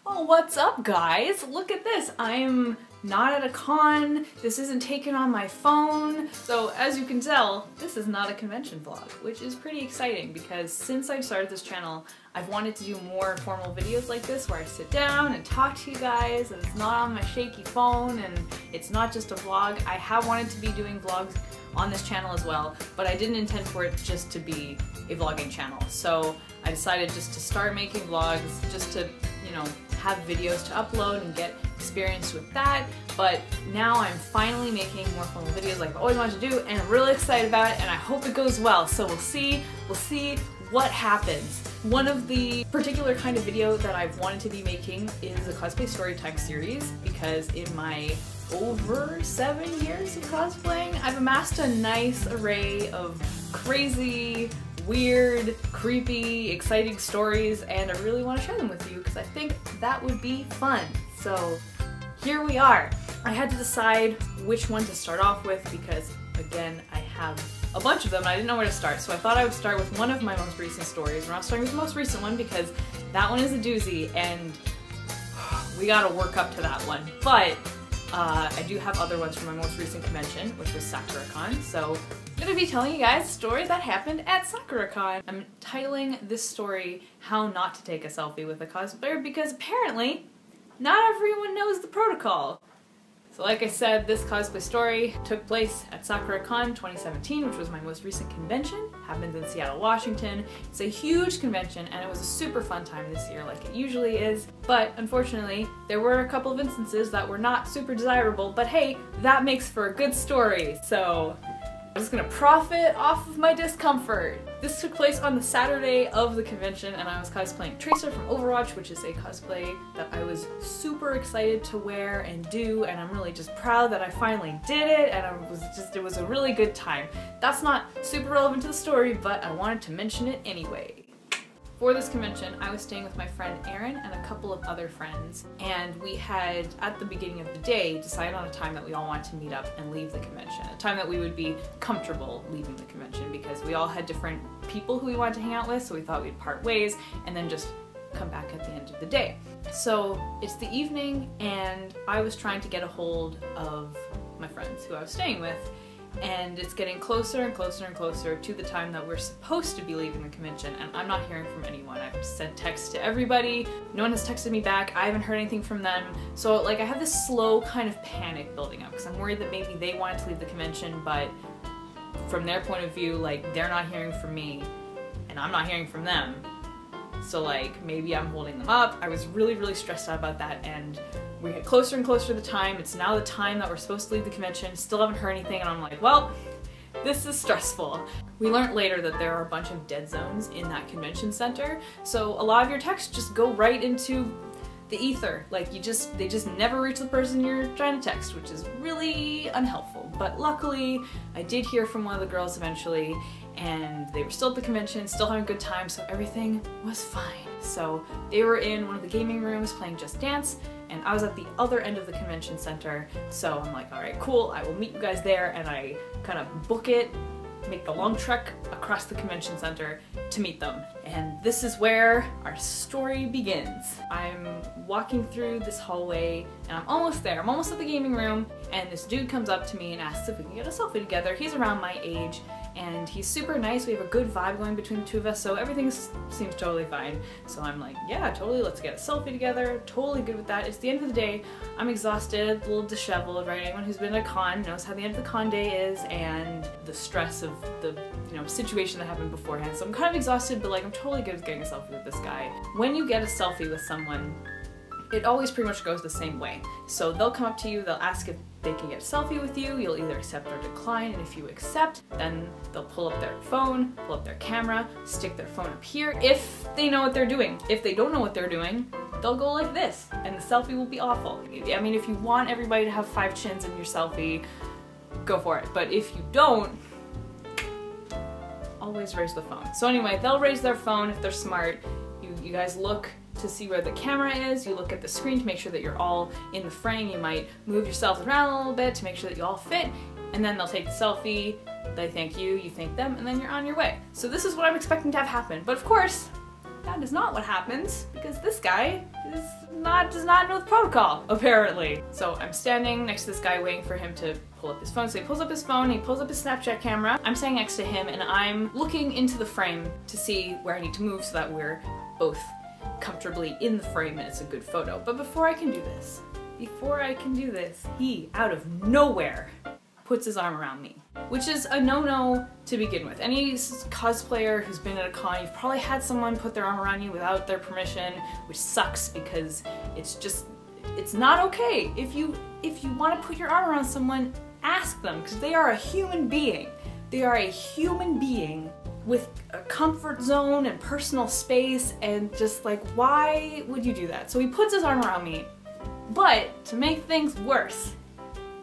Oh, what's up guys? Look at this. I'm not at a con. This isn't taken on my phone. So as you can tell, this is not a convention vlog, which is pretty exciting because since I started this channel, I've wanted to do more formal videos like this where I sit down and talk to you guys and it's not on my shaky phone and it's not just a vlog. I have wanted to be doing vlogs on this channel as well, but I didn't intend for it just to be a vlogging channel. So I decided just to start making vlogs just to, you know, have videos to upload and get experience with that. But now I'm finally making more formal videos like I've always wanted to do, and I'm really excited about it and I hope it goes well. So we'll see what happens. One of the particular kind of video that I've wanted to be making is a Cosplay Storytime series because in my over 7 years of cosplaying, I've amassed a nice array of crazy, weird, creepy, exciting stories, and I really want to share them with you because I think that would be fun. So here we are. I had to decide which one to start off with because, again, I have a bunch of them and I didn't know where to start. So I thought I would start with one of my most recent stories. We're not starting with the most recent one because that one is a doozy and we gotta work up to that one. But I do have other ones from my most recent convention, which was SakuraCon, so I'm gonna be telling you guys a story that happened at SakuraCon. I'm titling this story, How Not to Take a Selfie with a Cosplayer, because apparently not everyone knows the protocol. So like I said, this cosplay story took place at SakuraCon 2017, which was my most recent convention. Happens in Seattle, Washington. It's a huge convention and it was a super fun time this year like it usually is. But unfortunately, there were a couple of instances that were not super desirable, but hey, that makes for a good story. So I'm just gonna profit off of my discomfort. This took place on the Saturday of the convention and I was cosplaying Tracer from Overwatch, which is a cosplay that I was super excited to wear and do, and I'm really just proud that I finally did it, and it was a really good time. That's not super relevant to the story, but I wanted to mention it anyway. For this convention, I was staying with my friend Erin and a couple of other friends, and we had, at the beginning of the day, decided on a time that we all wanted to meet up and leave the convention. A time that we would be comfortable leaving the convention because we all had different people who we wanted to hang out with, so we thought we'd part ways and then just come back at the end of the day. So it's the evening and I was trying to get a hold of my friends who I was staying with, and it's getting closer and closer and closer to the time that we're supposed to be leaving the convention, and I'm not hearing from anyone. I've sent texts to everybody, no one has texted me back, I haven't heard anything from them, so like I have this slow kind of panic building up because I'm worried that maybe they wanted to leave the convention, but from their point of view, like, they're not hearing from me and I'm not hearing from them, so like maybe I'm holding them up. I was really stressed out about that, and we get closer and closer to the time. It's now the time that we're supposed to leave the convention. Still haven't heard anything, and I'm like, well, this is stressful. We learned later that there are a bunch of dead zones in that convention center, so a lot of your texts just go right into the ether. Like they just never reach the person you're trying to text, which is really unhelpful. But luckily, I did hear from one of the girls eventually, and they were still at the convention, still having a good time, so everything was fine. So they were in one of the gaming rooms playing Just Dance, and I was at the other end of the convention center, so I'm like, alright, cool, I will meet you guys there, and I kind of book it, make the long trek across the convention center to meet them. And this is where our story begins. I'm walking through this hallway and I'm almost there. I'm almost at the gaming room, and this dude comes up to me and asks if we can get a selfie together. He's around my age and he's super nice. We have a good vibe going between the two of us, so everything seems totally fine. So I'm like, yeah, totally, let's get a selfie together. Totally good with that. It's the end of the day. I'm exhausted, a little disheveled, right? Anyone who's been at a con knows how the end of the con day is and the stress of the, you know, situation that happened beforehand. So I'm kind of exhausted, but like I'm totally good with getting a selfie with this guy. When you get a selfie with someone, it always pretty much goes the same way. So they'll come up to you, they'll ask if they can get a selfie with you, you'll either accept or decline, and if you accept, then they'll pull up their phone, pull up their camera, stick their phone up here, if they know what they're doing. If they don't know what they're doing, they'll go like this, and the selfie will be awful. I mean, if you want everybody to have 5 chins in your selfie, go for it, but if you don't, always raise the phone. So anyway, they'll raise their phone if they're smart. You guys look to see where the camera is, you look at the screen to make sure that you're all in the frame, you might move yourself around a little bit to make sure that you all fit, and then they'll take the selfie, they thank you, you thank them, and then you're on your way. So this is what I'm expecting to have happen, but of course, that is not what happens, because this guy does not know the protocol, apparently. So I'm standing next to this guy waiting for him to pull up his phone. So he pulls up his phone, he pulls up his Snapchat camera. I'm standing next to him and I'm looking into the frame to see where I need to move so that we're both comfortably in the frame and it's a good photo. But before I can do this, he, out of nowhere, puts his arm around me, which is a no-no to begin with. Any cosplayer who's been at a con, you've probably had someone put their arm around you without their permission, which sucks because it's not okay. If you want to put your arm around someone, ask them, because they are a human being. They are a human being with a comfort zone and personal space, and just like, why would you do that? So he puts his arm around me, but to make things worse,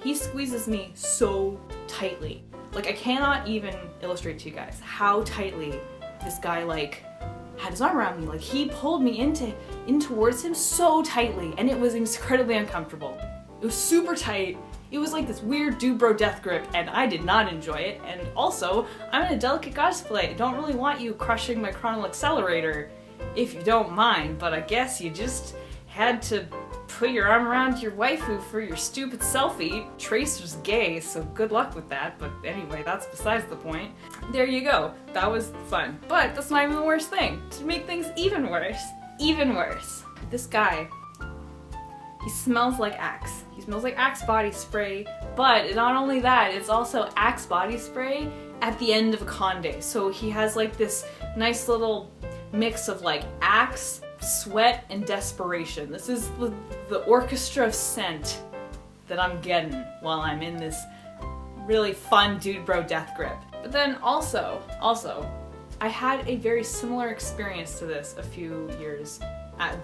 he squeezes me so tightly. Like, I cannot even illustrate to you guys how tightly this guy like had his arm around me. Like, he pulled me in towards him so tightly, and it was incredibly uncomfortable. It was super tight. It was like this weird dude bro death grip, and I did not enjoy it. And also, I'm in a delicate cosplay. I don't really want you crushing my chronal accelerator, if you don't mind, but I guess you just had to put your arm around your waifu for your stupid selfie. Trace was gay, so good luck with that, but anyway, that's besides the point. There you go. That was fun. But that's not even the worst thing. To make things even worse, this guy, he smells like Axe. He smells like Axe body spray, but not only that, it's also Axe body spray at the end of a con day. So he has like this nice little mix of like Axe, sweat, and desperation. This is the orchestra of scent that I'm getting while I'm in this really fun dude bro death grip. But then also, I had a very similar experience to this a few years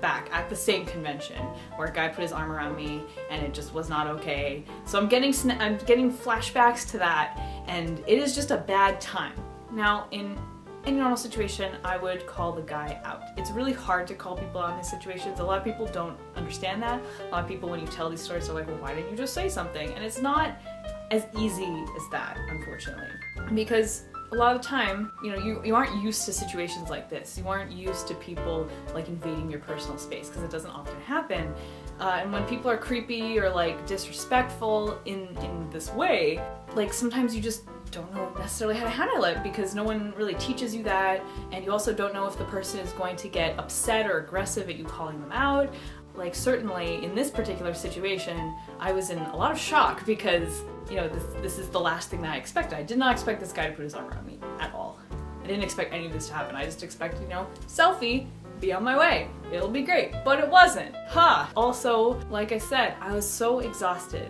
back at the same convention, where a guy put his arm around me and it just was not okay. So I'm getting flashbacks to that, and it is just a bad time. Now, in any normal situation, I would call the guy out. It's really hard to call people out in these situations. A lot of people don't understand that. A lot of people, when you tell these stories, are like, well, why didn't you just say something? And it's not as easy as that, unfortunately. Because a lot of the time, you know, you aren't used to situations like this. You aren't used to people like invading your personal space, because it doesn't often happen. And when people are creepy or like disrespectful in this way, like sometimes you just don't know necessarily how to handle it, because no one really teaches you that, and you also don't know if the person is going to get upset or aggressive at you calling them out. Like, certainly in this particular situation, I was in a lot of shock, because, you know, this is the last thing that I expected. I did not expect this guy to put his arm around me at all. I didn't expect any of this to happen. I just expected, you know, selfie, be on my way, it'll be great. But it wasn't. Ha! Also, like I said, I was so exhausted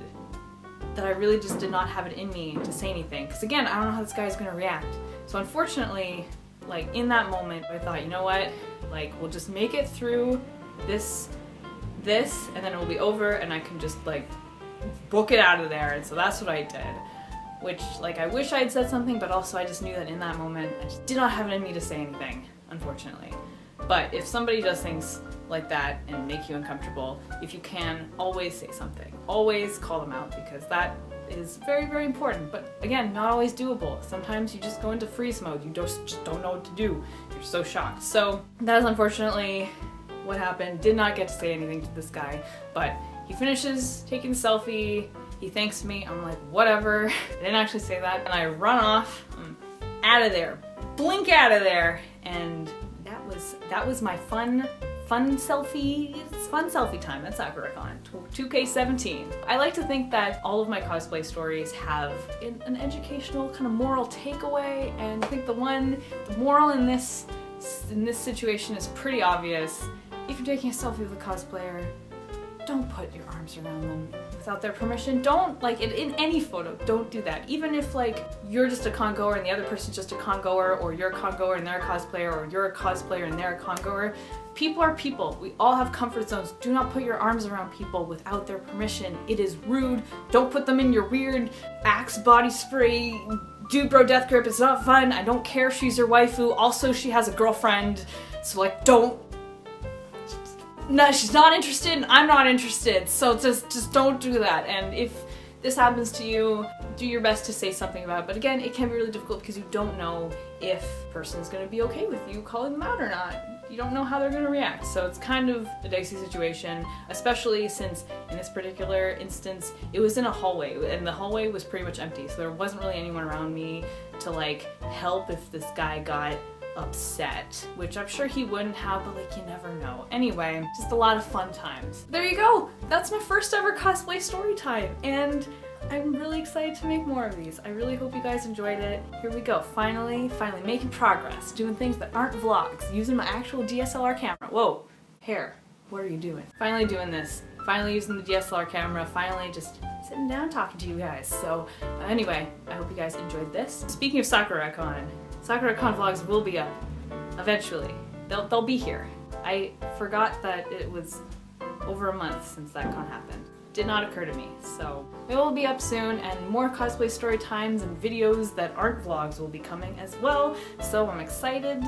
that I really just did not have it in me to say anything. Because again, I don't know how this guy is gonna react. So unfortunately, like in that moment, I thought, you know what? Like, we'll just make it through this, and then it will be over, and I can just like book it out of there. And so that's what I did. Which, like, I wish I had said something, but also I just knew that in that moment, I just did not have it in me to say anything, unfortunately. But if somebody does things like that and make you uncomfortable, if you can, always say something. Always call them out, because that is very, very important. But again, not always doable. Sometimes you just go into freeze mode. You just don't know what to do. You're so shocked. So that is unfortunately what happened. Did not get to say anything to this guy, but he finishes taking the selfie. He thanks me. I'm like, whatever. I didn't actually say that. And I run off. I'm out of there. Blink out of there. And that was my fun selfie. It's fun selfie time. That's AgriCon 2K17. I like to think that all of my cosplay stories have an educational kind of moral takeaway, and I think the moral in this situation is pretty obvious. If you're taking a selfie with a cosplayer, don't put your arms around them without their permission. Don't, like, in any photo, don't do that. Even if, like, you're just a con goer and the other person's just a con goer, or you're a con goer and they're a cosplayer, or you're a cosplayer and they're a con goer. People are people. We all have comfort zones. Do not put your arms around people without their permission. It is rude. Don't put them in your weird Axe body spray dude bro death grip. It's not fun. I don't care if she's your waifu. Also, she has a girlfriend. So, like, don't. No, she's not interested and I'm not interested, so just don't do that. And if this happens to you, do your best to say something about it. But again, it can be really difficult because you don't know if the person's gonna be okay with you calling them out or not. You don't know how they're gonna react. So it's kind of a dicey situation, especially since in this particular instance, it was in a hallway and the hallway was pretty much empty. So there wasn't really anyone around me to like help if this guy got upset, which I'm sure he wouldn't have, but like you never know. Anyway, just a lot of fun times. There you go. That's my first ever cosplay story time, and I'm really excited to make more of these. I really hope you guys enjoyed it. Here we go. Finally making progress, doing things that aren't vlogs, using my actual DSLR camera. Whoa, hair, what are you doing? Finally doing this. Finally using the DSLR camera, finally just sitting down talking to you guys. So anyway, I hope you guys enjoyed this. Speaking of SakuraCon vlogs will be up eventually. They'll be here. I forgot that it was over a month since that con happened. Did not occur to me, so it will be up soon, and more cosplay story times and videos that aren't vlogs will be coming as well, so I'm excited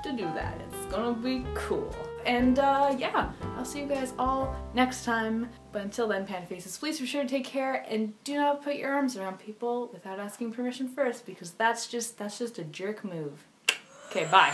to do that. It's gonna be cool. And yeah, I'll see you guys all next time. But until then, Panda Faces, please be sure to take care and do not put your arms around people without asking permission first, because that's just a jerk move. Okay, bye.